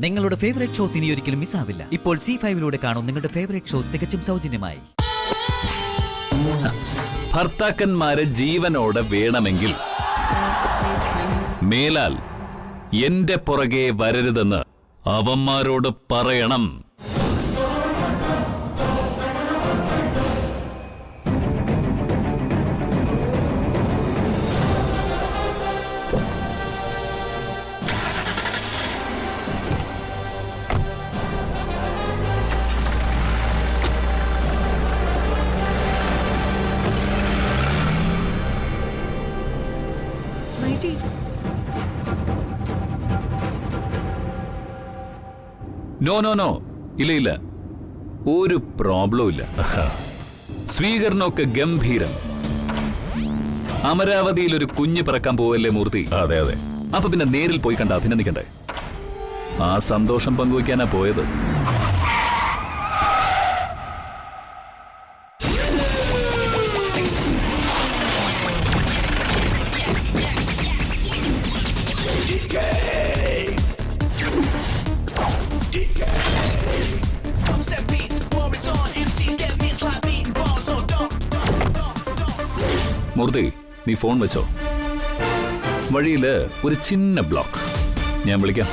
നിങ്ങളുടെ favourite shows ഇനി ഒരിക്കലും മിസ്സാവില്ല. ഇപ്പോൾ C5 കാണും നിങ്ങളുടെ ഫേവറേറ്റ് ഷോ തികച്ചും സൗജന്യമായി. ഭർത്താക്കന്മാരെ ജീവനോടെ വേണമെങ്കിൽ മേലാൽ എന്റെ പുറകെ വരരുതെന്ന് അവന്മാരോട് പറയണം. നോ ഇല്ല ഒരു പ്രോബ്ലം ഇല്ല. സ്വീകരണമൊക്കെ ഗംഭീരം. അമരാവതിയിൽ ഒരു കുഞ്ഞ് പിറക്കാൻ പോവല്ലേ മൂർത്തി? അതെ. അപ്പൊ പിന്നെ നേരിൽ പോയി കണ്ട അഭിനന്ദിക്കണ്ടേ? ആ സന്തോഷം പങ്കുവയ്ക്കാനാ പോയത്. മൂർത്തി, നീ ഫോൺ വെച്ചോ. വഴിയില് ഒരു ചിന്ന ബ്ലോക്ക്. ഞാൻ വിളിക്കാം.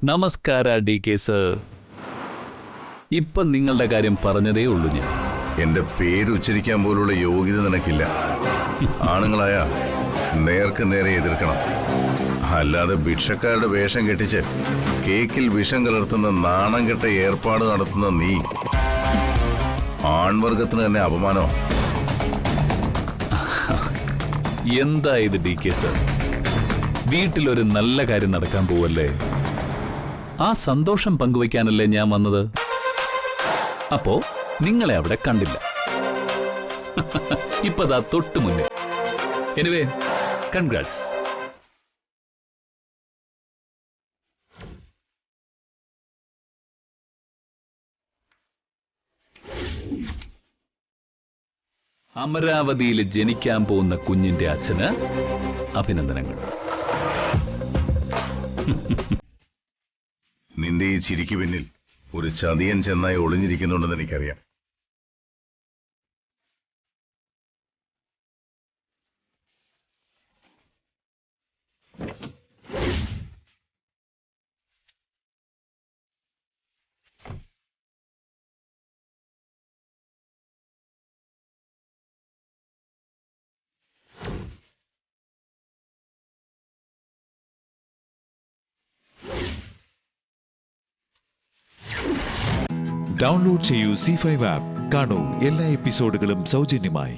നമസ്കാര DK സർ. ഇപ്പൊ നിങ്ങളുടെ കാര്യം പറഞ്ഞതേ ഉള്ളൂ ഞാൻ. എന്റെ പേര് ഉച്ചരിക്കാൻ പോലുള്ള യോഗ്യത നിനക്കില്ല. ആണുങ്ങളായ നേർക്ക് നേരെ എതിർക്കണം. അല്ലാതെ ഭിക്ഷക്കാരുടെ വേഷം കെട്ടിച്ച് കേക്കിൽ വിഷം കലർത്തുന്ന നാണം കെട്ട ഏർപ്പാട് നടത്തുന്ന നീ ആൺവർഗത്തിന് തന്നെ അപമാനോ? എന്താ ഇത് DK സർ? വീട്ടിലൊരു നല്ല കാര്യം നടക്കാൻ പോവല്ലേ? ആ സന്തോഷം പങ്കുവയ്ക്കാനല്ലേ ഞാൻ വന്നത്. അപ്പോ നിങ്ങളെ അവിടെ കണ്ടില്ല. ഇപ്പതാ തൊട്ടു മുന്നേ. Anyway, congrats. അമരാവതിയിൽ ജനിക്കാൻ പോകുന്ന കുഞ്ഞിന്റെ അച്ഛന് അഭിനന്ദനങ്ങൾ. നിന്റെ ഈ ചിരിക്ക് പിന്നിൽ ഒരു ചതിയൻ ചെന്നായി ഒളിഞ്ഞിരിക്കുന്നുണ്ടെന്ന് എനിക്കറിയാം. ഡൗൺലോഡ് ചെയ്യൂ C5 ആപ്പ്. കാണൂ എല്ലാ എപ്പിസോഡുകളും സൗജന്യമായി.